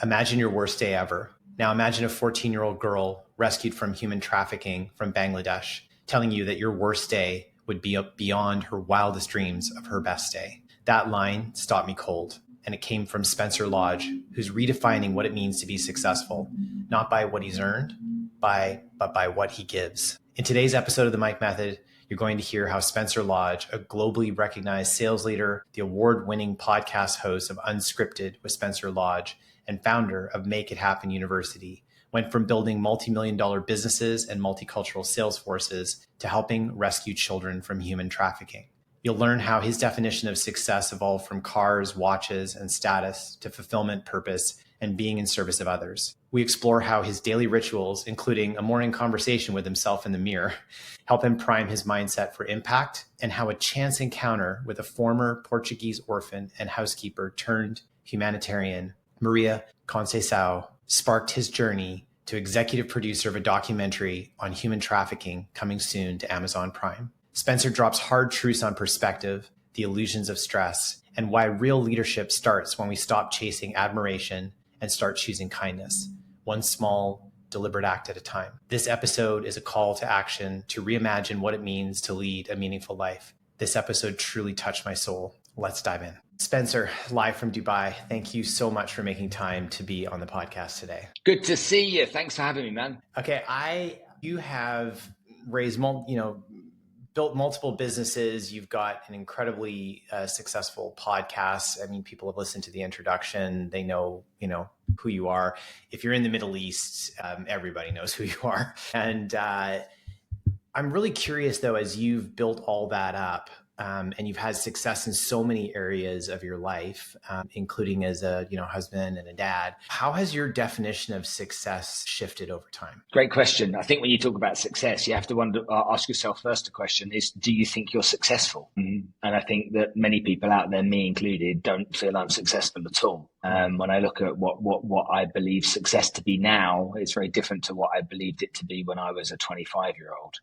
Imagine your worst day ever. Now imagine a 14-year-old girl rescued from human trafficking from Bangladesh, telling you that your worst day would be beyond her wildest dreams of her best day. That line stopped me cold. And it came from Spencer Lodge, who's redefining what it means to be successful, not by what he's earned, but by what he gives. In today's episode of The Mike Method, you're going to hear how Spencer Lodge, a globally recognized sales leader, the award-winning podcast host of Unscripted with Spencer Lodge, and founder of Make It Happen University, went from building multi-million-dollar businesses and multicultural sales forces to helping rescue children from human trafficking. You'll learn how his definition of success evolved from cars, watches, and status to fulfillment, purpose, and being in service of others. We explore how his daily rituals, including a morning conversation with himself in the mirror, help him prime his mindset for impact, and how a chance encounter with a former Portuguese orphan and housekeeper turned humanitarian, Maria Conceição, sparked his journey to executive producer of a documentary on human trafficking coming soon to Amazon Prime. Spencer drops hard truths on perspective, the illusions of stress, and why real leadership starts when we stop chasing admiration and start choosing kindness, one small, deliberate act at a time. This episode is a call to action to reimagine what it means to lead a meaningful life. This episode truly touched my soul. Let's dive in. Spencer, live from Dubai, thank you so much for making time to be on the podcast today. Good to see you. Thanks for having me, man. Okay, you have raised built multiple businesses. You've got an incredibly successul podcast. I mean, people have listened to the introduction. They know, who you are. If you're in the Middle East, everybody knows who you are. And I'm really curious, though, as you've built all that up, and you've had success in so many areas of your life, including as a husband and a dad. How has your definition of success shifted over time? Great question. I think when you talk about success, you have to ask yourself first the question is, do you think you're successful? Mm-hmm. And I think that many people out there, me included, don't feel I'm successful at all. When I look at what I believe success to be now, it's very different to what I believed it to be when I was a 25-year-old.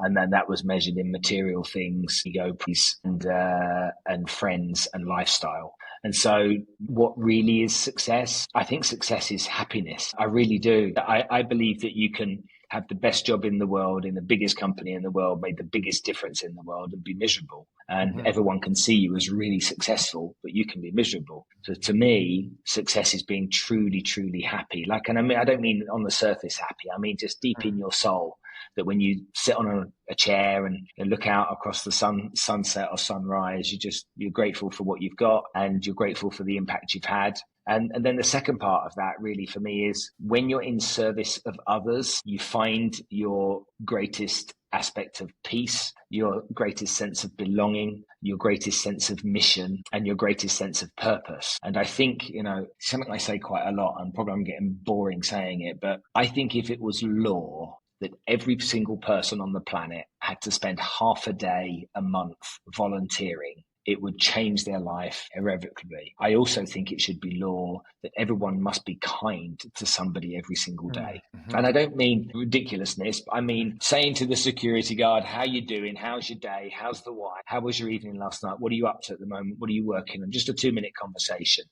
And then that was measured in material things, ego, peace, and friends and lifestyle. And so what really is success? I think success is happiness. I really do. I believe that you can have the best job in the world, in the biggest company in the world, made the biggest difference in the world and be miserable. And everyone can see you as really successful, but you can be miserable. So to me, success is being truly, truly happy. And I don't mean on the surface happy. I mean, just deep in your soul, that when you sit on a chair and look out across the sunset or sunrise, you're grateful for what you've got and you're grateful for the impact you've had. And then the second part of that really for me is when you're in service of others, you find your greatest aspect of peace, your greatest sense of belonging, your greatest sense of mission, and your greatest sense of purpose. And I think, something I say quite a lot, and probably I'm getting boring saying it, but I think if it was law that every single person on the planet had to spend half a day a month volunteering, it would change their life irrevocably. I also think it should be law that everyone must be kind to somebody every single day. Mm-hmm. And I don't mean ridiculousness, but I mean saying to the security guard, how you doing? How's your day? How's the wife? How was your evening last night? What are you up to at the moment? What are you working on? Just a 2-minute conversation.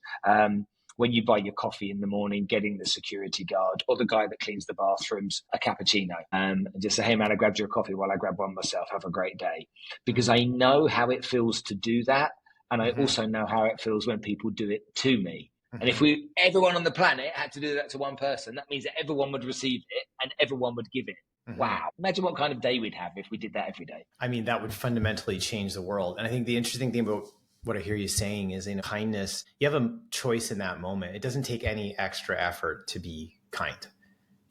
When you buy your coffee in the morning, getting the security guard or the guy that cleans the bathrooms a cappuccino, and just say, hey man, I grabbed your coffee while I grab one myself. Have a great day. Because I know how it feels to do that. And I also know how it feels when people do it to me. And if everyone on the planet had to do that to one person, that means that everyone would receive it and everyone would give it. Wow. Imagine what kind of day we'd have if we did that every day. I mean, that would fundamentally change the world. And I think the interesting thing about what I hear you saying is kindness, you have a choice in that moment. It doesn't take any extra effort to be kind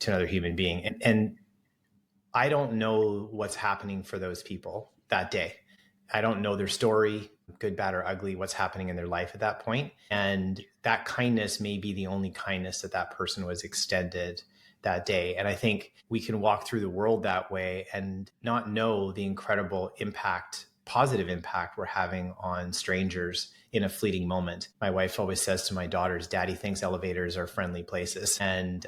to another human being. And I don't know what's happening for those people that day. I don't know their story, good, bad, or ugly, what's happening in their life at that point. And that kindness may be the only kindness that person was extended that day. And I think we can walk through the world that way and not know the incredible impact positive impact we're having on strangers in a fleeting moment. My wife always says to my daughters, Daddy thinks elevators are friendly places. And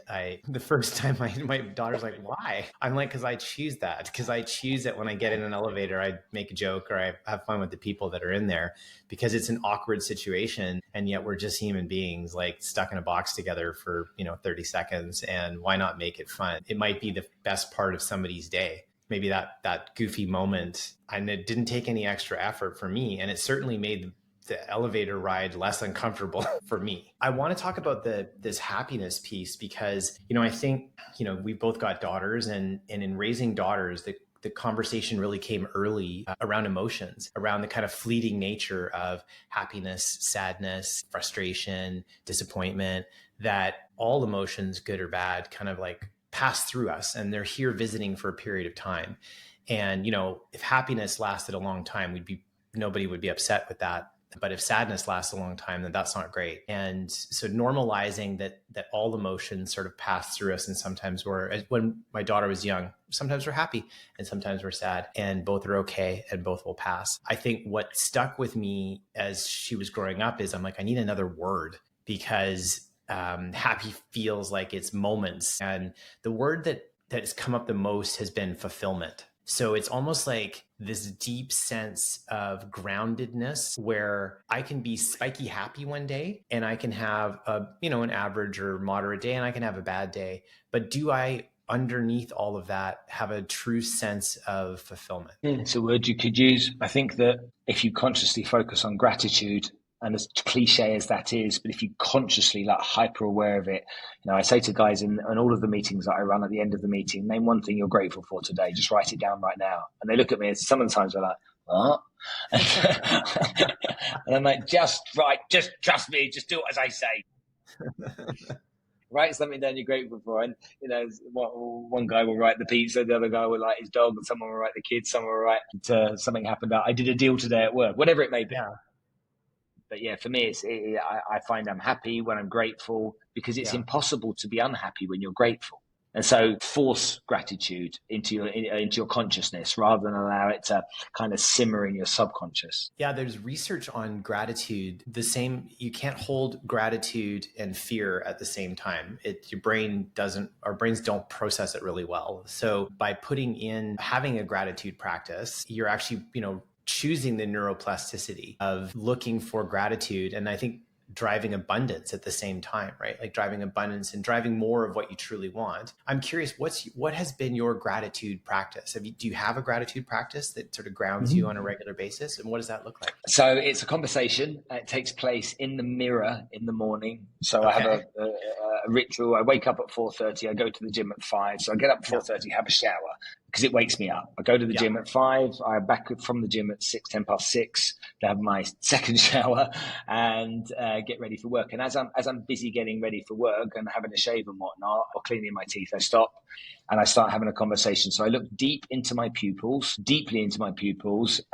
the first time my daughter's like, why? I'm like, because I choose that. Because I choose it when I get in an elevator, I make a joke or I have fun with the people that are in there, because it's an awkward situation. And yet we're just human beings, like stuck in a box together for, 30 seconds. And why not make it fun? It might be the best part of somebody's day. Maybe that goofy moment, and it didn't take any extra effort for me. And it certainly made the elevator ride less uncomfortable for me. I want to talk about this happiness piece because, I think, we've both got daughters, and in raising daughters, the conversation really came early around emotions, around the kind of fleeting nature of happiness, sadness, frustration, disappointment, that all emotions, good or bad, kind of like pass through us, and they're here visiting for a period of time. And, if happiness lasted a long time, nobody would be upset with that. But if sadness lasts a long time, then that's not great. And so normalizing that all emotions sort of pass through us. And sometimes when my daughter was young, sometimes we're happy and sometimes we're sad, and both are okay and both will pass. I think what stuck with me as she was growing up is I'm like, I need another word, because happy feels like it's moments. And the word that has come up the most has been fulfillment. So it's almost like this deep sense of groundedness where I can be spiky happy one day and I can have an average or moderate day, and I can have a bad day. But do I, underneath all of that, have a true sense of fulfillment? It's a word you could use. I think that if you consciously focus on gratitude, and as cliche as that is, but if you consciously hyper aware of it, I say to guys in all of the meetings that I run, at the end of the meeting, name one thing you're grateful for today. Just write it down right now. And they look at me, and some of the times they're like, what? And I'm like, just trust me, just do it as I say. Write something down you're grateful for. And, one guy will write the pizza, the other guy will write his dog, and someone will write the kids, someone will write something happened. I did a deal today at work, whatever it may be. Yeah. But yeah, for me, I find I'm happy when I'm grateful, because it's impossible to be unhappy when you're grateful. And so force gratitude into your consciousness rather than allow it to kind of simmer in your subconscious. Yeah, there's research on gratitude. You can't hold gratitude and fear at the same time. Our brains don't process it really well. So by having a gratitude practice, you're actually, choosing the neuroplasticity of looking for gratitude. And I think driving abundance at the same time, right? Like driving abundance and driving more of what you truly want. I'm curious, what has been your gratitude practice? Do you have a gratitude practice that sort of grounds you on a regular basis? And what does that look like? So it's a conversation. It takes place in the mirror in the morning. So I have a ritual. I wake up at 4:30. I go to the gym at 5. So I get up at 4:30, have a shower, because it wakes me up. I go to the gym at 5. I'm back from the gym at 6 to have my second shower and get ready for work. And as I'm busy getting ready for work and having a shave and whatnot, or cleaning my teeth, I stop and I start having a conversation. So I look deeply into my pupils,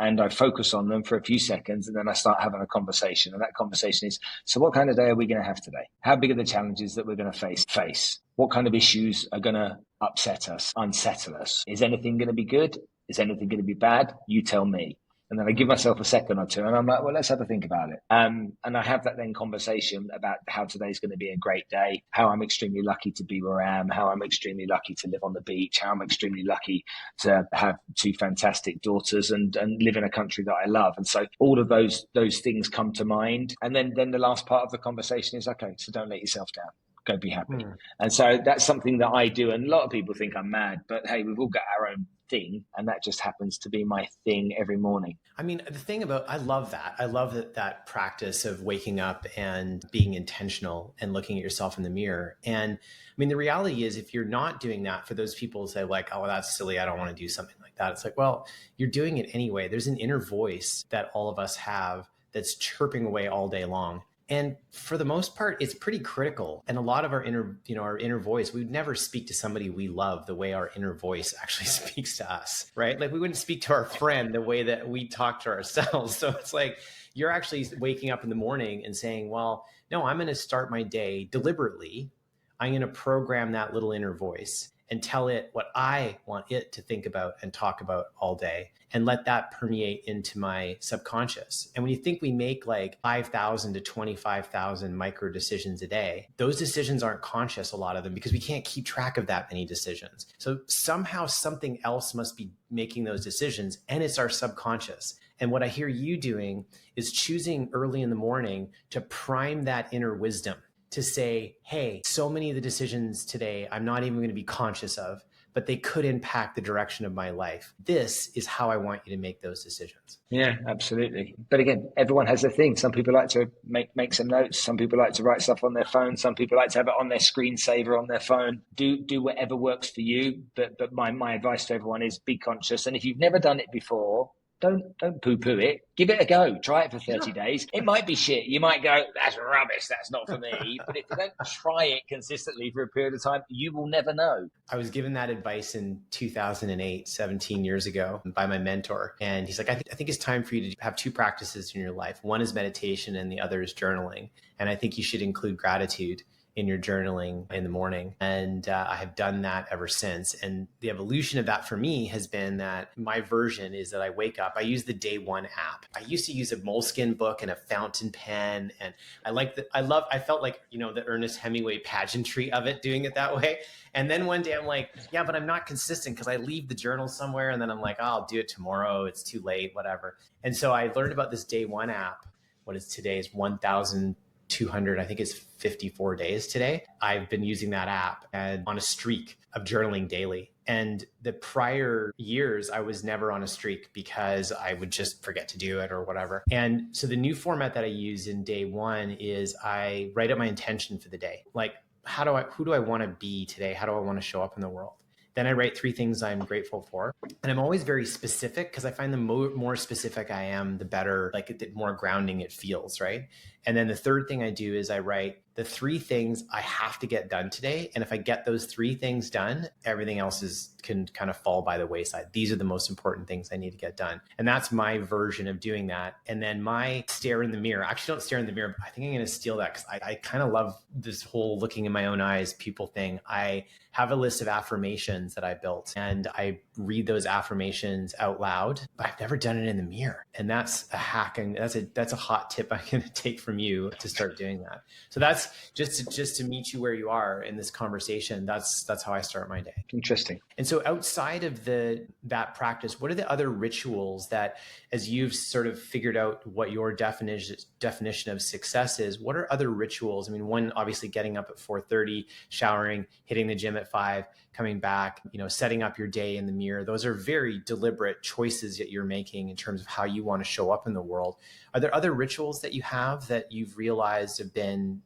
and I focus on them for a few seconds, and then I start having a conversation. And that conversation is, so what kind of day are we going to have today? How big are the challenges that we're going to face? What kind of issues are going to upset us, unsettle us? Is anything going to be good? Is anything going to be bad? You tell me. And then I give myself a second or two, and I'm like, well, let's have a think about it. And I have that then conversation about how today's going to be a great day, how I'm extremely lucky to be where I am, how I'm extremely lucky to live on the beach, how I'm extremely lucky to have 2 fantastic daughters and live in a country that I love. And so all of those things come to mind. And then the last part of the conversation is, okay, so don't let yourself down. Go be happy. And so that's something that I do. And a lot of people think I'm mad, but hey, we've all got our own thing. And that just happens to be my thing every morning. I mean, I love that. I love that practice of waking up and being intentional and looking at yourself in the mirror. And I mean, the reality is, if you're not doing that, for those people who say like, oh, that's silly, I don't want to do something like that. It's like, well, you're doing it anyway. There's an inner voice that all of us have that's chirping away all day long. And for the most part, it's pretty critical. And a lot of our inner voice, we would never speak to somebody we love the way our inner voice actually speaks to us, right? Like we wouldn't speak to our friend the way that we talk to ourselves. So it's like, you're actually waking up in the morning and saying, well, no, I'm going to start my day deliberately. I'm going to program that little inner voice. and tell it what I want it to think about and talk about all day, and let that permeate into my subconscious. And when you think we make like 5,000 to 25,000 micro decisions a day, those decisions aren't conscious, a lot of them, because we can't keep track of that many decisions. So somehow something else must be making those decisions, and it's our subconscious. And what I hear you doing is choosing early in the morning to prime that inner wisdom to say, hey, so many of the decisions today, I'm not even going to be conscious of, but they could impact the direction of my life. This is how I want you to make those decisions. Yeah, absolutely. But again, everyone has their thing. Some people like to make some notes. Some people like to write stuff on their phone. Some people like to have it on their screensaver on their phone. Do whatever works for you. But my advice to everyone is be conscious. And if you've never done it before, don't poo-poo it. Give it a go. Try it for 30 days. It might be shit. You might go, that's rubbish. That's not for me. But if you don't try it consistently for a period of time, you will never know. I was given that advice in 2008, 17 years ago, by my mentor. And he's like, I think it's time for you to have two practices in your life. One is meditation and the other is journaling. And I think you should include gratitude in your journaling in the morning. And I have done that ever since. And the evolution of that for me has been that my version is that I wake up, I use the Day One app. I used to use a Moleskine book and a fountain pen. And I felt like, the Ernest Hemingway pageantry of it, doing it that way. And then one day I'm like, yeah, but I'm not consistent because I leave the journal somewhere. And then I'm like, oh, I'll do it tomorrow. It's too late, whatever. And so I learned about this Day One app. What is today is 1,200, I think it's 54 days today. I've been using that app and on a streak of journaling daily. And the prior years, I was never on a streak because I would just forget to do it or whatever. And so the new format that I use in Day One is I write out my intention for the day. Like, who do I want to be today? How do I want to show up in the world? Then I write 3 things I'm grateful for. And I'm always very specific because I find the more specific I am, the better, like the more grounding it feels, right? And then the third thing I do is I write the 3 things I have to get done today. And if I get those 3 things done, everything else can kind of fall by the wayside. These are the most important things I need to get done. And that's my version of doing that. And then my stare in the mirror, I actually don't stare in the mirror, but I think I'm going to steal that because I kind of love this whole looking in my own eyes people thing. I have a list of affirmations that I built and I read those affirmations out loud, but I've never done it in the mirror. And that's a hack. And that's a hot tip I'm going to take from you to start doing that. So that's just to meet you where you are in this conversation. That's how I start my day. Interesting. And so outside of that practice, what are the other rituals that, as you've sort of figured out what your definition of success is, what are other rituals? I mean, one, obviously getting up at 4:30, showering, hitting the gym at 5, coming back, setting up your day in the mirror. Those are very deliberate choices that you're making in terms of how you want to show up in the world. Are there other rituals that you have that you've realized have been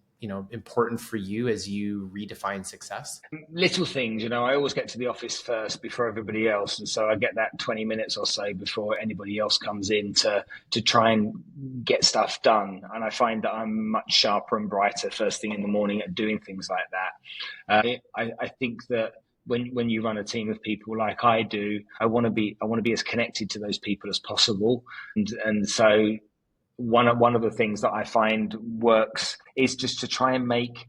important for you as you redefine success? Little things, I always get to the office first before everybody else. And so I get that 20 minutes or so before anybody else comes in to try and get stuff done. And I find that I'm much sharper and brighter first thing in the morning at doing things like that. I think that when you run a team of people like I do, I want to be as connected to those people as possible. And so one of the things that I find works is just to try and make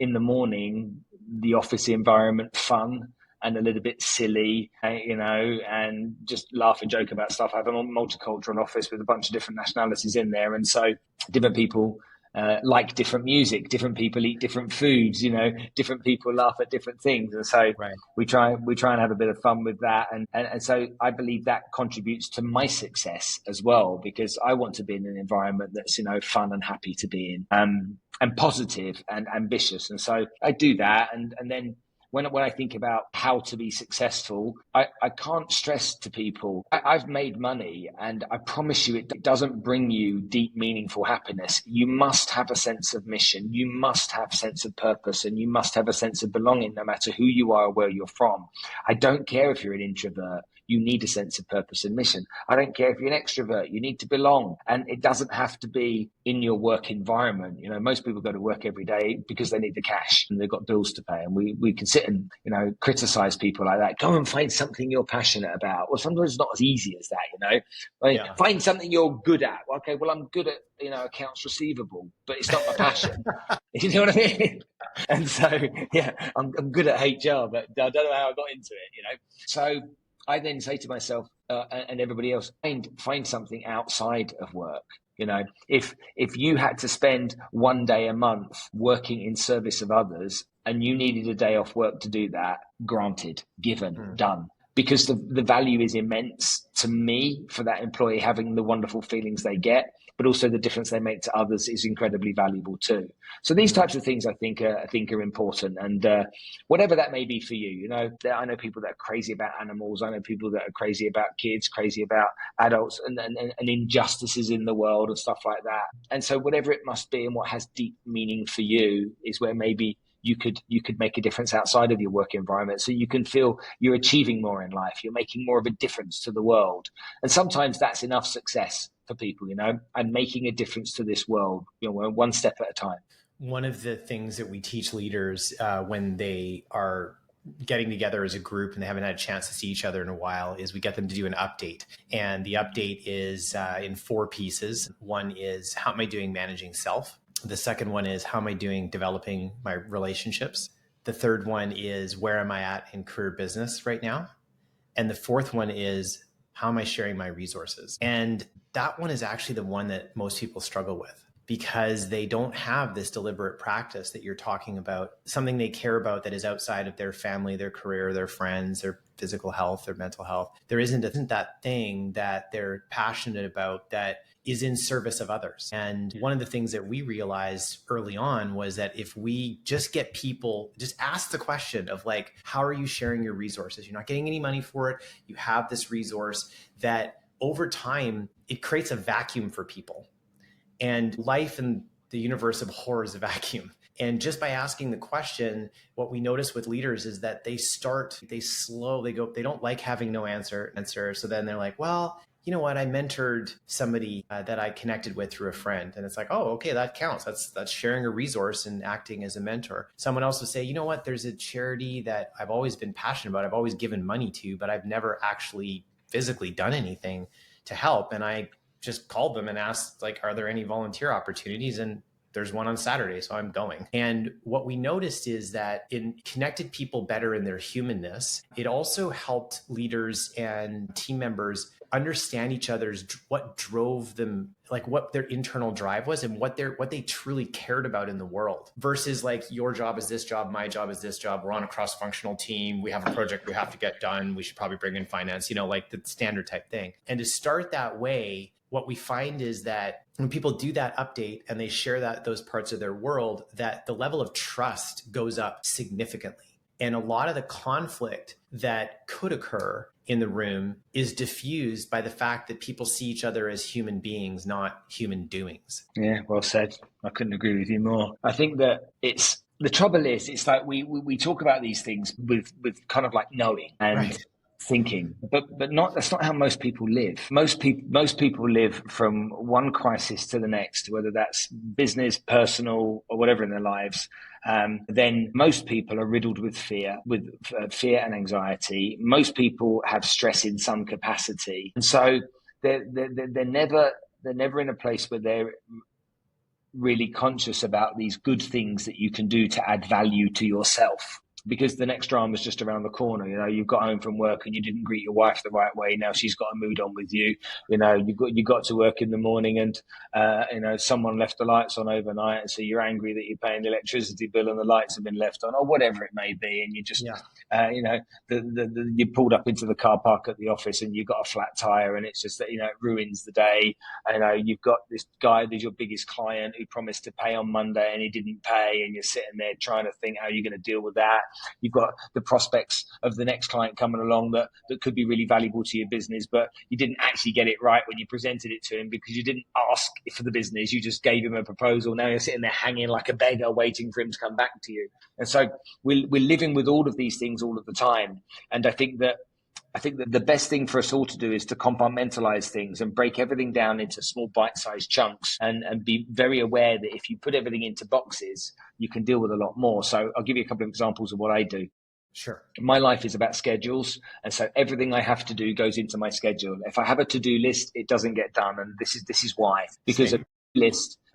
in the morning the office environment fun and a little bit silly, and just laugh and joke about stuff. I have a multicultural office with a bunch of different nationalities in there, and so different people like different music, different people eat different foods, different people laugh at different things. And so right. we try and have a bit of fun with that. And so I believe that contributes to my success as well, because I want to be in an environment that's, fun and happy to be in, and positive and ambitious. And so I do that. And then when I think about how to be successful, I can't stress to people, I've made money, and I promise you it doesn't bring you deep, meaningful happiness. You must have a sense of mission. You must have a sense of purpose, and you must have a sense of belonging, no matter who you are or where you're from. I don't care if you're an introvert. You need a sense of purpose and mission. I don't care if you're an extrovert, you need to belong. And it doesn't have to be in your work environment. Most people go to work every day because they need the cash and they've got bills to pay. And we can sit and, criticize people like that. Go and find something you're passionate about. Well, sometimes it's not as easy as that, Find something you're good at. Okay, well, I'm good at, accounts receivable, but it's not my passion. You know what I mean? And so, yeah, I'm good at HR, but I don't know how I got into it, you know? So I then say to myself and everybody else, find something outside of work. You know, if you had to spend one day a month working in service of others and you needed a day off work to do that, granted, given, done. Because the value is immense to me for that employee having the wonderful feelings they get, but also the difference they make to others is incredibly valuable too. So these types of things I think are important, and whatever that may be for you. You know, I know people that are crazy about animals. I know people that are crazy about kids, crazy about adults, and injustices in the world and stuff like that. And so whatever it must be, and what has deep meaning for you, is where maybe you could make a difference outside of your work environment, so you can feel you're achieving more in life, you're making more of a difference to the world. And sometimes that's enough success for people, you know, and making a difference to this world, you know, one step at a time. One of the things that we teach leaders when they are getting together as a group and they haven't had a chance to see each other in a while is we get them to do an update. And the update is in 4 pieces. One is, how am I doing managing self? The second one is, how am I doing developing my relationships? The third one is, where am I at in career business right now? And the fourth one is, how am I sharing my resources? And that one is actually the one that most people struggle with, because they don't have this deliberate practice that you're talking about, something they care about that is outside of their family, their career, their friends, their physical health, their mental health. There isn't that thing that they're passionate about that is in service of others. And one of the things that we realized early on was that if we just get people, just ask the question of like, how are you sharing your resources? You're not getting any money for it. You have this resource that over time, it creates a vacuum for people. And life in the universe of horror is a vacuum. And just by asking the question, what we notice with leaders is that they don't like having no answer. So then they're like, well, you know what? I mentored somebody that I connected with through a friend. And it's like, oh, okay, that counts. That's sharing a resource and acting as a mentor. Someone else will say, you know what? There's a charity that I've always been passionate about. I've always given money to, but I've never actually physically done anything to help. And I just called them and asked, like, are there any volunteer opportunities? And there's one on Saturday, so I'm going. And what we noticed is that it connected people better in their humanness. It also helped leaders and team members understand each other's, what drove them, like what their internal drive was and what they truly cared about in the world, versus like, your job is this job, my job is this job. We're on a cross-functional team. We have a project we have to get done. We should probably bring in finance, you know, like the standard type thing. And to start that way, what we find is that when people do that update and they share those parts of their world, that the level of trust goes up significantly. And a lot of the conflict that could occur in the room is diffused by the fact that people see each other as human beings, not human doings. Yeah, well said. I couldn't agree with you more. I think that the trouble is, it's like we talk about these things with kind of like knowing and right. Thinking, but that's not how most people live. Most people live from one crisis to the next, whether that's business, personal, or whatever in their lives. Then most people are riddled with fear and anxiety. Most people have stress in some capacity, and so they're never in a place where they're really conscious about these good things that you can do to add value to yourself. Because the next drama is just around the corner. You know, you've got home from work and you didn't greet your wife the right way. Now she's got a mood on with you. You know, you got to work in the morning and you know, someone left the lights on overnight, and so you're angry that you're paying the electricity bill and the lights have been left on, or whatever it may be. And you just you know, you pulled up into the car park at the office and you got a flat tire, and it's just that, you know, it ruins the day. You know, you've got this guy who's your biggest client who promised to pay on Monday and he didn't pay, and you're sitting there trying to think how you're going to deal with that. You've got the prospects of the next client coming along that could be really valuable to your business, but you didn't actually get it right when you presented it to him because you didn't ask for the business. You just gave him a proposal. Now you're sitting there hanging like a beggar waiting for him to come back to you. And so we're living with all of these things all of the time. And I think that the best thing for us all to do is to compartmentalize things and break everything down into small bite-sized chunks and be very aware that if you put everything into boxes, you can deal with a lot more. So I'll give you a couple of examples of what I do. Sure. My life is about schedules. And so everything I have to do goes into my schedule. If I have a to-do list, it doesn't get done. And this is why. Because a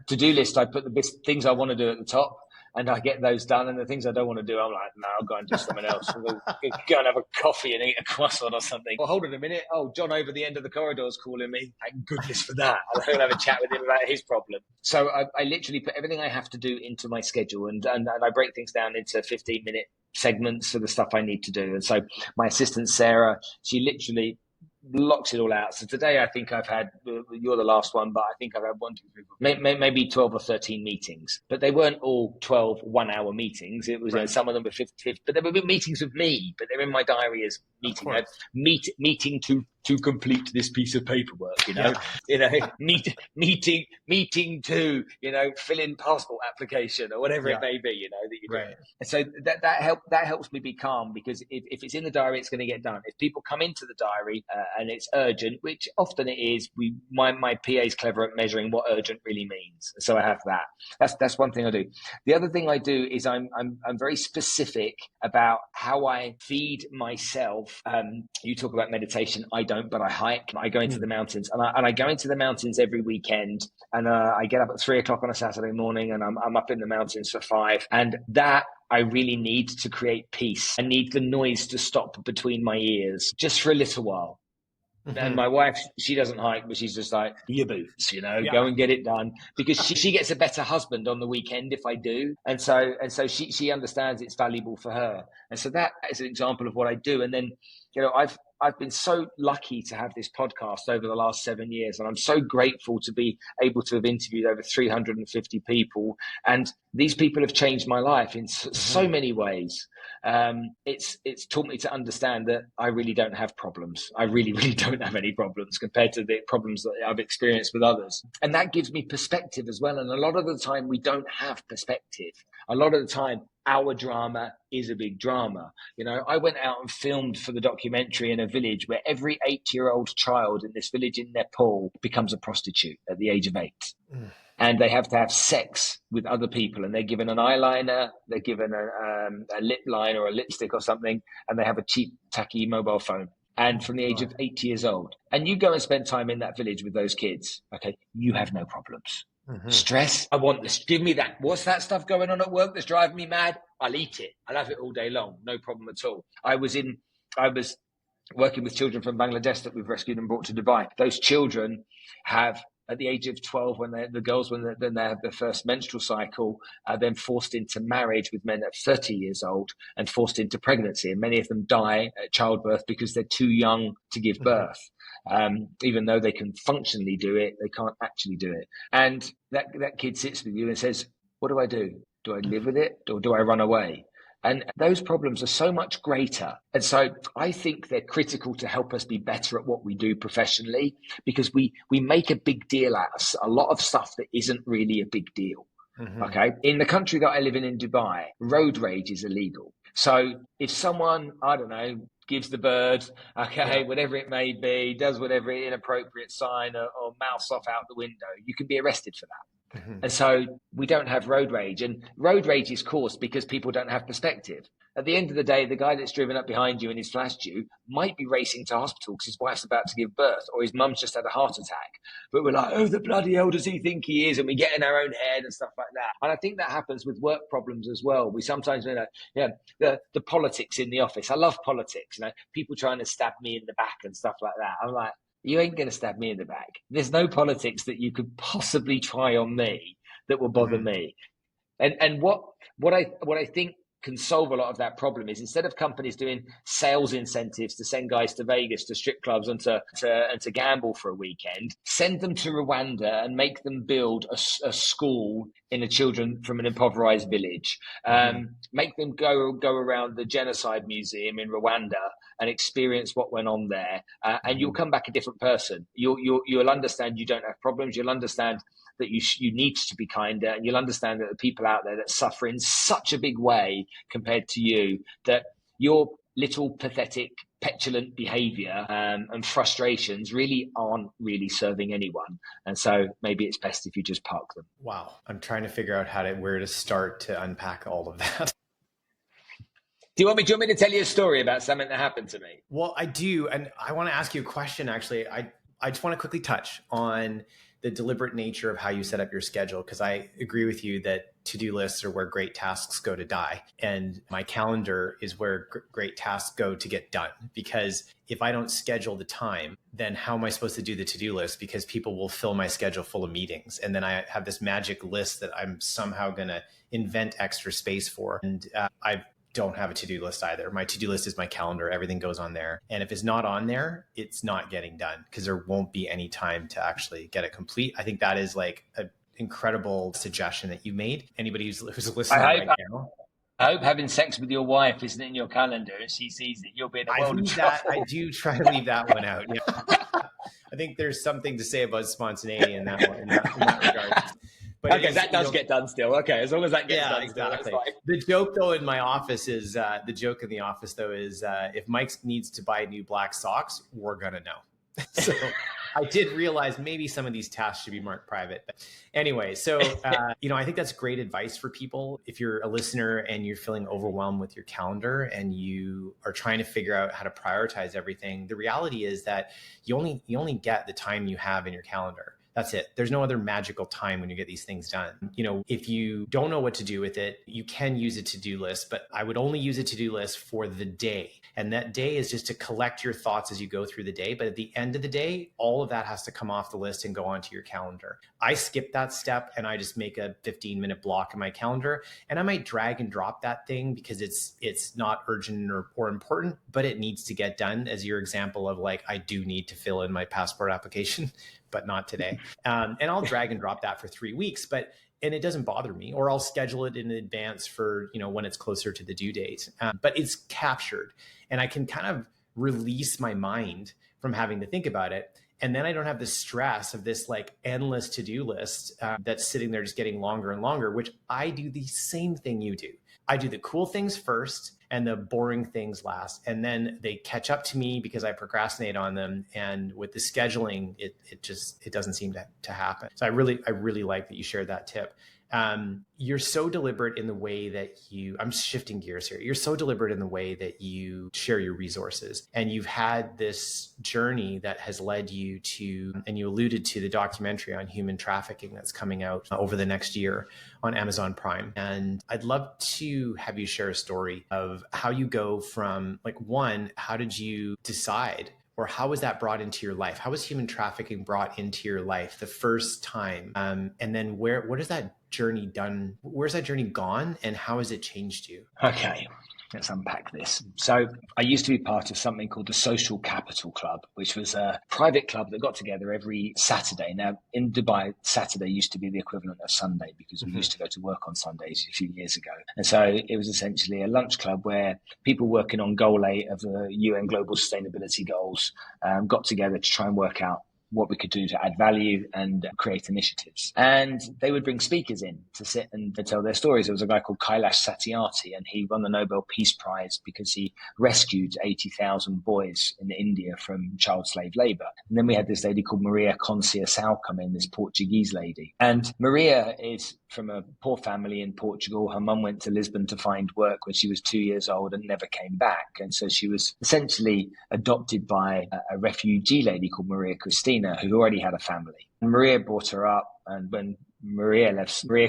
to-do list, I put the things I want to do at the top. and I get those done. And the things I don't want to do, I'm like, no, I'll go and do something else. I'll go and have a coffee and eat a croissant or something. Well, hold on a minute. Oh, John over the end of the corridor is calling me. Thank goodness for that. I'll go and have a chat with him about his problem. So I literally put everything I have to do into my schedule, and I break things down into 15-minute segments for the stuff I need to do. And so my assistant, Sarah, she literally blocks it all out. So today I think I've had, you're the last one, but I think I've had 1, 2, 3, 4, maybe 12 or 13 meetings, but they weren't all 12 1-hour meetings. It was right. Some of them were 50, but they were meetings with me, but they're in my diary as meeting, meeting to complete this piece of paperwork, meeting to, fill in passport application or whatever it may be, that you do. Right. And so that helps me be calm, because if it's in the diary, it's going to get done. If people come into the diary and it's urgent, which often it is, my PA is clever at measuring what urgent really means. So I have that. That's one thing I do. The other thing I do is I'm very specific about how I feed myself. You talk about meditation. I don't, but I hike. I go into the mountains, and I go into the mountains every weekend. And I get up at 3:00 on a Saturday morning, and I'm up in the mountains for 5. And that I really need to create peace. I need the noise to stop between my ears just for a little while. Mm-hmm. And my wife, she doesn't hike, but she's just like, your boots, go and get it done, because she gets a better husband on the weekend if I do. And so she understands it's valuable for her. And so that is an example of what I do. And then, I've been so lucky to have this podcast over the last 7 years, and I'm so grateful to be able to have interviewed over 350 people. And these people have changed my life in so many ways. It's taught me to understand that I really don't have problems. I really, really don't have any problems compared to the problems that I've experienced with others. And that gives me perspective as well. And a lot of the time we don't have perspective. A lot of the time our drama is a big drama. I went out and filmed for the documentary in a village where every 8-year-old child in this village in Nepal becomes a prostitute at the age of 8. And they have to have sex with other people, and they're given an eyeliner, they're given a lip line or a lipstick or something, and they have a cheap, tacky mobile phone. And from the age of 8 years old. And you go and spend time in that village with those kids, okay, you have no problems. Mm-hmm. Stress, I want this, give me that. What's that stuff going on at work that's driving me mad? I'll eat it. I'll have it all day long. No problem at all. I was working with children from Bangladesh that we've rescued and brought to Dubai. Those children have, at the age of 12, when they have their first menstrual cycle, are then forced into marriage with men at 30 years old and forced into pregnancy. And many of them die at childbirth because they're too young to give birth. Even though they can functionally do it, they can't actually do it. And that kid sits with you and says, what do I do? Do I live with it, or do I run away? And those problems are so much greater. And so I think they're critical to help us be better at what we do professionally, because we make a big deal out of a lot of stuff that isn't really a big deal. Mm-hmm. Okay. In the country that I live in Dubai, road rage is illegal. So if someone, I don't know, gives the bird, whatever it may be, does whatever inappropriate sign or mouse off out the window, you can be arrested for that. Mm-hmm. And so we don't have road rage. And road rage is caused because people don't have perspective. At the end of the day, the guy that's driven up behind you and he's flashed you might be racing to hospital because his wife's about to give birth, or his mum's just had a heart attack. But we're like, oh, the bloody hell does he think he is? And we get in our own head and stuff like that. And I think that happens with work problems as well. We sometimes, the politics in the office. I love politics. People trying to stab me in the back and stuff like that. I'm like, you ain't going to stab me in the back. There's no politics that you could possibly try on me that will bother me. And what I think can solve a lot of that problem is, instead of companies doing sales incentives to send guys to Vegas, to strip clubs and to gamble for a weekend, send them to Rwanda and make them build a school in a children from an impoverised village. Make them go around the genocide museum in Rwanda and experience what went on there, and you'll come back a different person. You'll understand you don't have problems. You'll understand that you need to be kinder, and you'll understand that the people out there that suffer in such a big way compared to you, that your little pathetic, petulant behavior and frustrations really aren't really serving anyone. And so maybe it's best if you just park them. Wow. I'm trying to figure out where to start to unpack all of that. Do you want me to tell you a story about something that happened to me? Well, I do. And I want to ask you a question, actually. I just want to quickly touch on the deliberate nature of how you set up your schedule, because I agree with you that to-do lists are where great tasks go to die. And my calendar is where great tasks go to get done. Because if I don't schedule the time, then how am I supposed to do the to-do list? Because people will fill my schedule full of meetings. And then I have this magic list that I'm somehow going to invent extra space for. And I don't have a to-do list either. My to-do list is my calendar. Everything goes on there. And if it's not on there, it's not getting done because there won't be any time to actually get it complete. I think that is like an incredible suggestion that you made. Anybody who's listening right now. I hope having sex with your wife isn't in your calendar and she sees it. You'll be in a world of trouble. I do try to leave that one out. Yeah. I think there's something to say about spontaneity in that one, in that regard. But okay, that does get done still. Okay, as long as that gets done exactly. Still, that's fine. The joke though in my office is if Mike needs to buy new black socks, we're gonna know. So I did realize maybe some of these tasks should be marked private. But anyway, so I think that's great advice for people. If you're a listener and you're feeling overwhelmed with your calendar and you are trying to figure out how to prioritize everything, the reality is that you only get the time you have in your calendar. That's it. There's no other magical time when you get these things done. If you don't know what to do with it, you can use a to-do list, but I would only use a to-do list for the day. And that day is just to collect your thoughts as you go through the day. But at the end of the day, all of that has to come off the list and go onto your calendar. I skip that step and I just make a 15-minute block in my calendar. And I might drag and drop that thing because it's not urgent or important, but it needs to get done, as your example of like, I do need to fill in my passport application, but not today. And I'll drag and drop that for 3 weeks, and it doesn't bother me, or I'll schedule it in advance for, when it's closer to the due date. But it's captured and I can kind of release my mind from having to think about it. And then I don't have the stress of this like endless to-do list that's sitting there just getting longer and longer, which I do the same thing you do. I do the cool things first and the boring things last. And then they catch up to me because I procrastinate on them. And with the scheduling, it doesn't seem to happen. So I really like that you shared that tip. You're so deliberate in the way that I'm shifting gears here. You're so deliberate in the way that you share your resources, and you've had this journey that has led you to, and you alluded to the documentary on human trafficking that's coming out over the next year on Amazon Prime. And I'd love to have you share a story of how you go from how did you decide, or how was that brought into your life? How was human trafficking brought into your life the first time? And then what has that journey done? Where's that journey gone, and how has it changed you? Okay, let's unpack this. So I used to be part of something called the Social Capital Club, which was a private club that got together every Saturday. Now, in Dubai, Saturday used to be the equivalent of Sunday because we used to go to work on Sundays a few years ago. And so it was essentially a lunch club where people working on Goal 8 of the UN Global Sustainability Goals got together to try and work out what we could do to add value and create initiatives. And they would bring speakers in to sit and to tell their stories. There was a guy called Kailash Satyarthi, and he won the Nobel Peace Prize because he rescued 80,000 boys in India from child slave labor. And then we had this lady called Maria Conceição come in, this Portuguese lady. And Maria is from a poor family in Portugal. Her mum went to Lisbon to find work when she was 2 years old and never came back. And so she was essentially adopted by a refugee lady called Maria Cristina, who already had a family. And Maria brought her up, and when Maria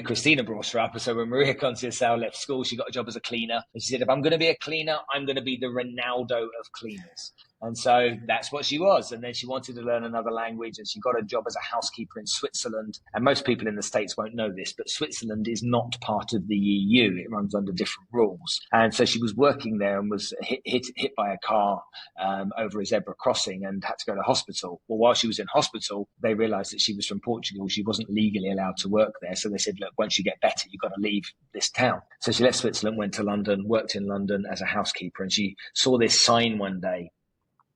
Cristina brought her up. So when Maria Conceição left school, she got a job as a cleaner. And she said, if I'm going to be a cleaner, I'm going to be the Ronaldo of cleaners. And so that's what she was. And then she wanted to learn another language, and she got a job as a housekeeper in Switzerland. And most people in the States won't know this, but Switzerland is not part of the EU. It runs under different rules. And so she was working there and was hit by a car over a zebra crossing and had to go to hospital. Well, while she was in hospital, they realized that she was from Portugal. She wasn't legally allowed to work there. So they said, look, once you get better, you've got to leave this town. So she left Switzerland, went to London, worked in London as a housekeeper. And she saw this sign one day,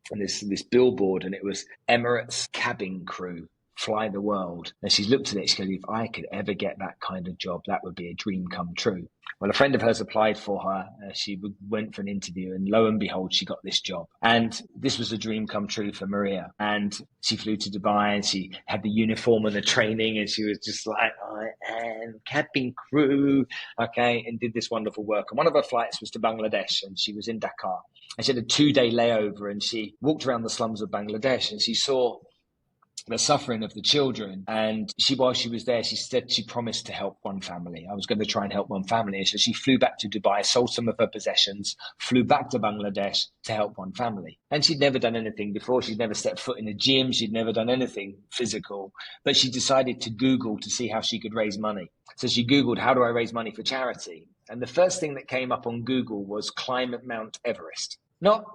and this billboard, and it was Emirates cabin crew, fly the world. And she looked at it, she goes, if I could ever get that kind of job, that would be a dream come true. Well, a friend of hers applied for her. She went for an interview, and lo and behold, she got this job. And this was a dream come true for Maria. And she flew to Dubai, and she had the uniform and the training, and she was just like, I am cabin crew, okay, and did this wonderful work. And one of her flights was to Bangladesh, and she was in Dakar. And she had a 2-day layover, and she walked around the slums of Bangladesh, and she saw the suffering of the children. And while she was there, she said she promised to help one family. I was going to try and help one family. And so she flew back to Dubai, sold some of her possessions, flew back to Bangladesh to help one family. And she'd never done anything before. She'd never stepped foot in a gym. She'd never done anything physical. But she decided to Google to see how she could raise money. So she Googled, how do I raise money for charity? And the first thing that came up on Google was climb Mount Everest. Not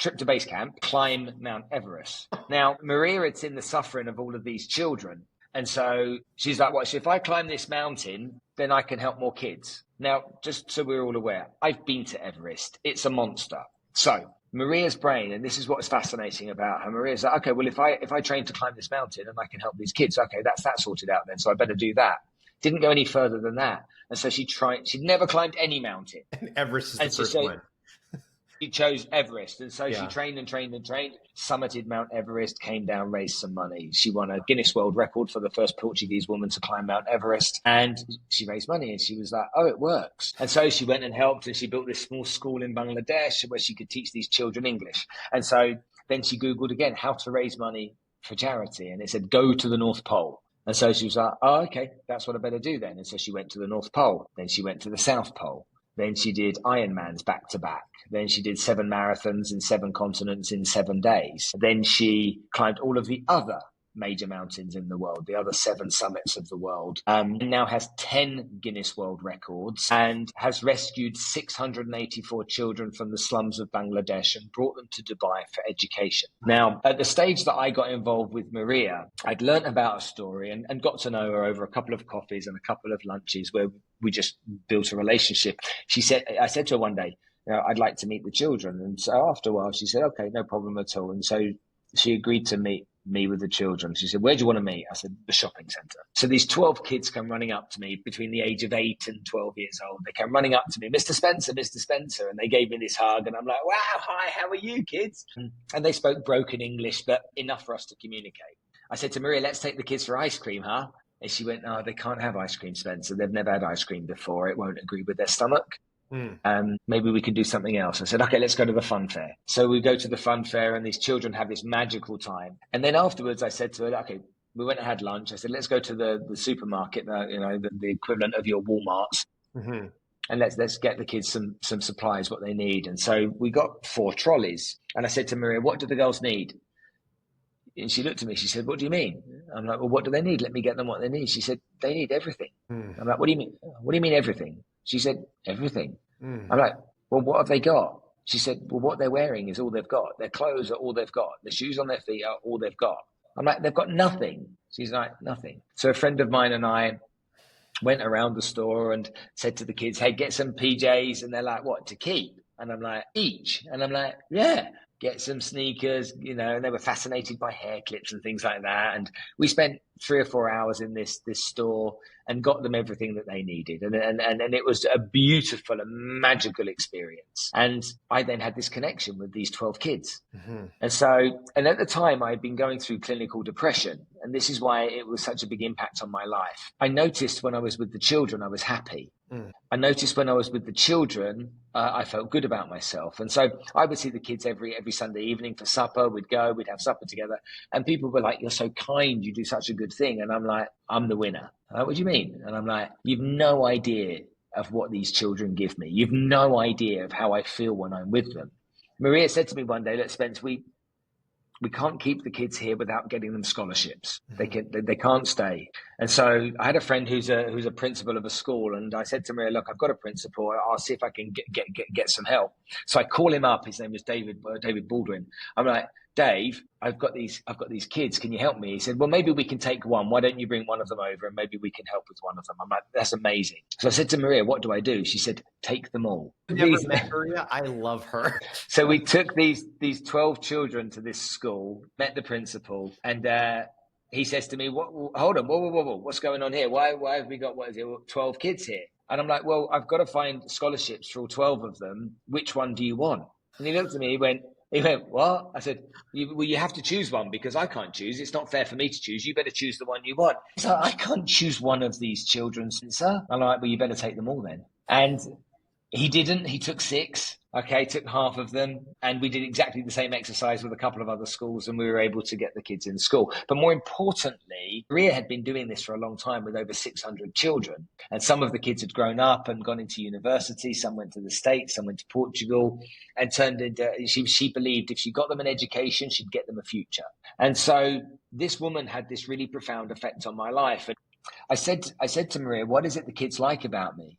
trip to base camp, climb Mount Everest. Now, Maria had seen the suffering of all of these children. And so she's like, well, so if I climb this mountain, then I can help more kids. Now, just so we're all aware, I've been to Everest. It's a monster. So Maria's brain, and this is what's fascinating about her, Maria's like, okay, well, if I train to climb this mountain and I can help these kids, okay, that's that sorted out then. So I better do that. Didn't go any further than that. And so she'd never climbed any mountain. And Everest is the first one. She chose Everest. And so she trained and trained and trained, summited Mount Everest, came down, raised some money. She won a Guinness World Record for the first Portuguese woman to climb Mount Everest. And she raised money and she was like, oh, it works. And so she went and helped, and she built this small school in Bangladesh where she could teach these children English. And so then she Googled again how to raise money for charity. And it said, go to the North Pole. And so she was like, oh, okay, that's what I better do then. And so she went to the North Pole. Then she went to the South Pole. Then she did Ironmans back to back. Then she did 7 marathons in 7 continents in 7 days. Then she climbed all of the other major mountains in the world, the other 7 summits of the world, and now has 10 Guinness World Records and has rescued 684 children from the slums of Bangladesh and brought them to Dubai for education. Now, at the stage that I got involved with Maria, I'd learnt about her story and got to know her over a couple of coffees and a couple of lunches where we just built a relationship. I said to her one day, I'd like to meet the children. And so after a while, she said, okay, no problem at all. And so she agreed to meet me with the children. She said, where do you want to meet? I said, the shopping centre. So these 12 kids come running up to me between the age of 8 and 12 years old. They came running up to me, Mr. Spencer, Mr. Spencer. And they gave me this hug. And I'm like, wow, hi, how are you, kids? And they spoke broken English, but enough for us to communicate. I said to Maria, let's take the kids for ice cream, huh? And she went, no, they can't have ice cream, Spencer. They've never had ice cream before. It won't agree with their stomach. Maybe we can do something else. I said, okay, let's go to the fun fair. So we go to the fun fair and these children have this magical time. And then afterwards I said to her, okay, we went and had lunch. I said, let's go to the supermarket, the equivalent of your Walmarts. Mm-hmm. And let's get the kids some supplies, what they need. And so we got 4 trolleys. And I said to Maria, what do the girls need? And she looked at me, she said, what do you mean? I'm like, well, what do they need? Let me get them what they need. She said, they need everything. I'm like, what do you mean? What do you mean everything? She said, everything. I'm like, well, what have they got? She said, well, what they're wearing is all they've got. Their clothes are all they've got. The shoes on their feet are all they've got. I'm like, they've got nothing. She's like, nothing. So a friend of mine and I went around the store and said to the kids, hey, get some PJs. And they're like, what, to keep? And I'm like, each? And I'm like, yeah. Get some sneakers, and they were fascinated by hair clips and things like that. And we spent 3 or 4 hours in this store and got them everything that they needed. And it was a beautiful and magical experience. And I then had this connection with these 12 kids. Mm-hmm. And at the time I'd been going through clinical depression. And this is why it was such a big impact on my life. I noticed when I was with the children, I was happy. I noticed when I was with the children, I felt good about myself. And so I would see the kids every Sunday evening for supper. We'd have supper together. And people were like, you're so kind. You do such a good thing. And I'm like, I'm the winner. Like, what do you mean? And I'm like, you've no idea of what these children give me. You've no idea of how I feel when I'm with them. Maria said to me one day, look, Spence, we can't keep the kids here without getting them scholarships. They can't stay. And so I had a friend who's a principal of a school, and I said to Maria, look, I've got a principal. I'll see if I can get some help. So I call him up. His name was David Baldwin. I'm like, Dave, I've got these kids. Can you help me? He said, well, maybe we can take one. Why don't you bring one of them over and maybe we can help with one of them? I'm like, that's amazing. So I said to Maria, what do I do? She said, take them all. Never met Maria. I love her. So we took these 12 children to this school, met the principal, and he says to me, hold on, whoa, what's going on here? Why have we got 12 kids here? And I'm like, well, I've got to find scholarships for all 12 of them. Which one do you want? And he looked at me, he went, what? I said, you have to choose one because I can't choose. It's not fair for me to choose. You better choose the one you want. So I can't choose one of these children, sir. I'm like, well, you better take them all then. And He didn't. He took 6. Okay, took half of them, and we did exactly the same exercise with a couple of other schools, and we were able to get the kids in school. But more importantly, Maria had been doing this for a long time with over 600 children, and some of the kids had grown up and gone into university. Some went to the States, some went to Portugal, and turned into. She believed if she got them an education, she'd get them a future. And so this woman had this really profound effect on my life. And I said to Maria, "What is it the kids like about me?"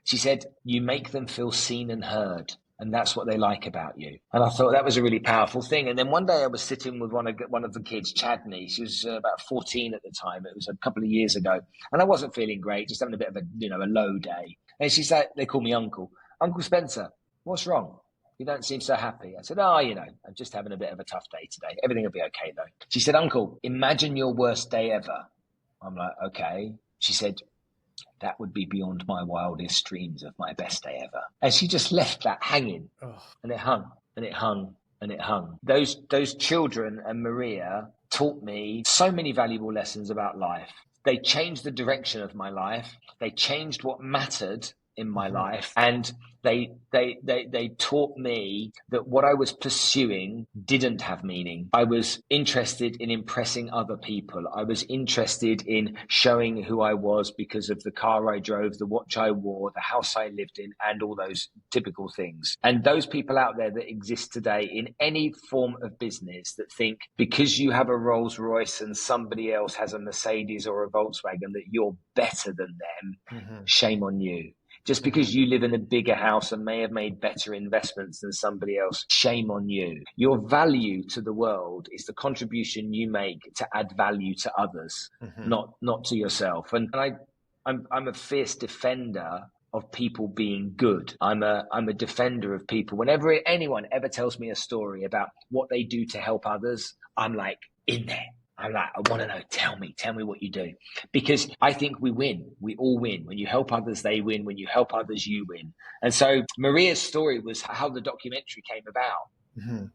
She said, "You make them feel seen and heard. And that's what they like about you." And I thought that was a really powerful thing. And then one day I was sitting with one of the kids, Chadney. She was about 14 at the time. It was a couple of years ago. And I wasn't feeling great, just having a bit of a low day. And she said, they call me Uncle. "Uncle Spencer, what's wrong? You don't seem so happy." I said, "I'm just having a bit of a tough day today. Everything will be okay though." She said, "Uncle, imagine your worst day ever." I'm like, "Okay." She said, "That would be beyond my wildest dreams of my best day ever." And she just left that hanging. And it hung and it hung and it hung. Those children and Maria taught me so many valuable lessons about life. They changed the direction of my life. They changed what mattered in my life. And they taught me that what I was pursuing didn't have meaning. I was interested in impressing other people. I was interested in showing who I was because of the car I drove, the watch I wore, the house I lived in, and all those typical things. And those people out there that exist today in any form of business that think because you have a Rolls Royce and somebody else has a Mercedes or a Volkswagen that you're better than them, shame on you. Just because you live in a bigger house and may have made better investments than somebody else, shame on you. Your value to the world is the contribution you make to add value to others, not to yourself. And I'm a fierce defender of people being good. I'm a defender of people. Whenever anyone ever tells me a story about what they do to help others, I'm like, in there. I'm like, I want to know, tell me what you do. Because I think we win. We all win. When you help others, they win. When you help others, you win. And so Maria's story was how the documentary came about.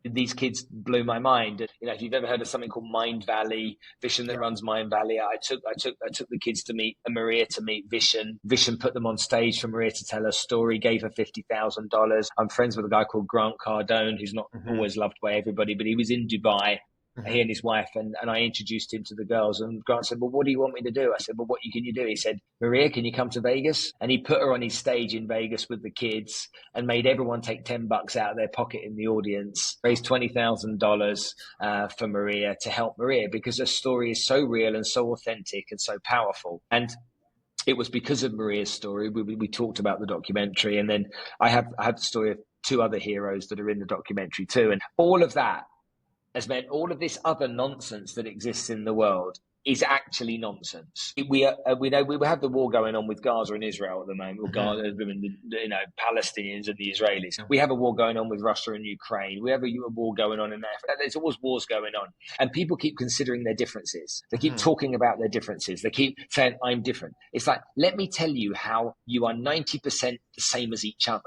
These kids blew my mind. If you've ever heard of something called Mind Valley, Vishen that runs Mind Valley, I took the kids to meet Maria, to meet Vishen. Vishen put them on stage for Maria to tell her story, gave her $50,000. I'm friends with a guy called Grant Cardone, who's not always loved by everybody, but he was in Dubai. He and his wife, and I introduced him to the girls. And Grant said, "Well, what do you want me to do?" I said, "Well, what can you do?" He said, "Maria, can you come to Vegas?" And he put her on his stage in Vegas with the kids and made everyone take $10 out of their pocket in the audience, raised $20,000 for Maria, to help Maria, because her story is so real and so authentic and so powerful. And it was because of Maria's story. We talked about the documentary, and then I have the story of 2 other heroes that are in the documentary too. And all of that has meant all of this other nonsense that exists in the world is actually nonsense. We have the war going on with Gaza and Israel at the moment, or Gaza, Palestinians and the Israelis. We have a war going on with Russia and Ukraine. We have a war going on in Africa. There's always wars going on. And people keep considering their differences. They keep talking about their differences. They keep saying, I'm different. It's like, let me tell you how you are 90% the same as each other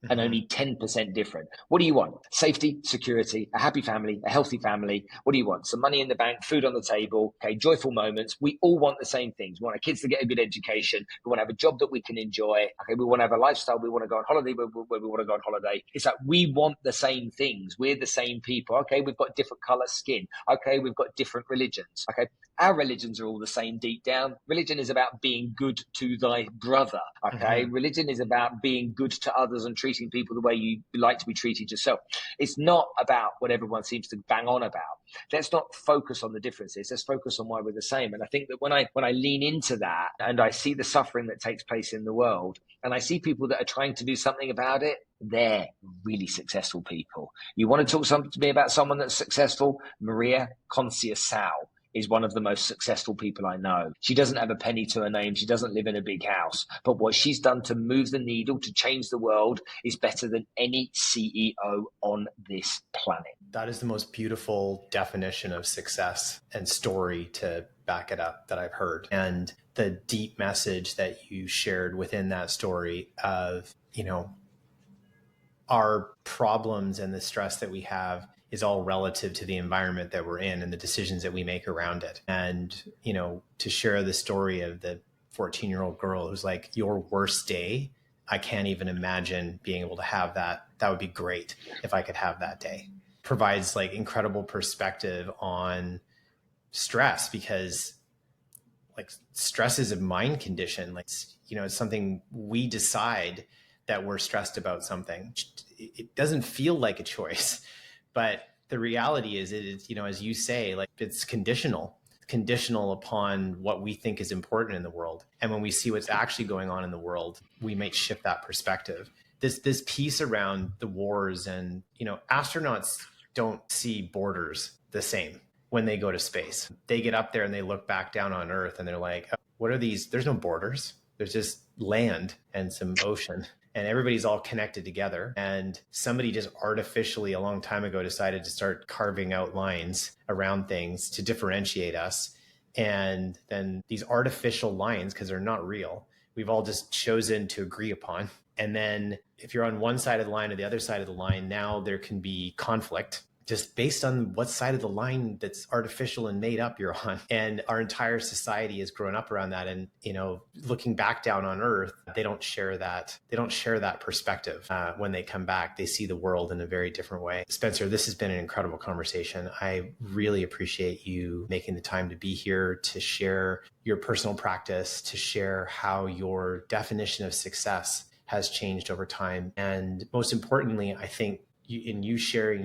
and only 10% different. What do you want? Safety, security, a happy family, a healthy family. What do you want? Some money in the bank, food on the table, okay, joyful moments. We all want the same things. We want our kids to get a good education. We want to have a job that we can enjoy. Okay, we want to have a lifestyle. We want to go on holiday where we want to go on holiday. It's like we want the same things. We're the same people. Okay, we've got different color skin. Okay, we've got different religions. Okay, our religions are all the same deep down. Religion is about being good to thy brother. Okay, religion is about being good to others and treating people the way you like to be treated yourself. It's not about what everyone seems to bang on about. Let's not focus on the differences. Let's focus on why we're the same. And I think that when I lean into that and I see the suffering that takes place in the world, and I see people that are trying to do something about it, they're really successful people. You want to talk to me about someone that's successful? Maria Conceição is one of the most successful people I know. She doesn't have a penny to her name. She doesn't live in a big house. But what she's done to move the needle, to change the world, is better than any CEO on this planet. That is the most beautiful definition of success and story to back it up that I've heard. And the deep message that you shared within that story of, our problems and the stress that we have is all relative to the environment that we're in and the decisions that we make around it. And, to share the story of the 14-year-old girl who's like, your worst day I can't even imagine being able to have that. That would be great if I could have that day. Provides like incredible perspective on stress, because like stress is a mind condition. Like, it's something we decide that we're stressed about something. It doesn't feel like a choice, but the reality is, it is, as you say, like it's conditional upon what we think is important in the world. And when we see what's actually going on in the world, we might shift that perspective. This piece around the wars, and astronauts don't see borders the same when they go to space. They get up there and they look back down on Earth and they're like, oh, what are these? There's no borders. There's just land and some ocean, and everybody's all connected together. And somebody just artificially a long time ago decided to start carving out lines around things to differentiate us. And then these artificial lines, because they're not real, we've all just chosen to agree upon. And then if you're on one side of the line or the other side of the line, now there can be conflict just based on what side of the line that's artificial and made up you're on. And our entire society has grown up around that. And, looking back down on Earth, they don't share that. They don't share that perspective. When they come back, they see the world in a very different way. Spencer, this has been an incredible conversation. I really appreciate you making the time to be here, to share your personal practice, to share how your definition of success has changed over time. And most importantly, I think in you sharing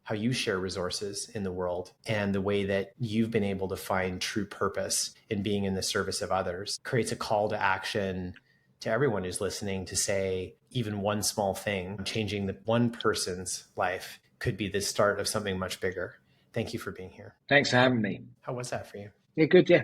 how you share resources in the world, and the way that you've been able to find true purpose in being in the service of others, creates a call to action to everyone who's listening to say, even one small thing, changing the one person's life, could be the start of something much bigger. Thank you for being here. Thanks for having me. How was that for you? Yeah, good. Yeah.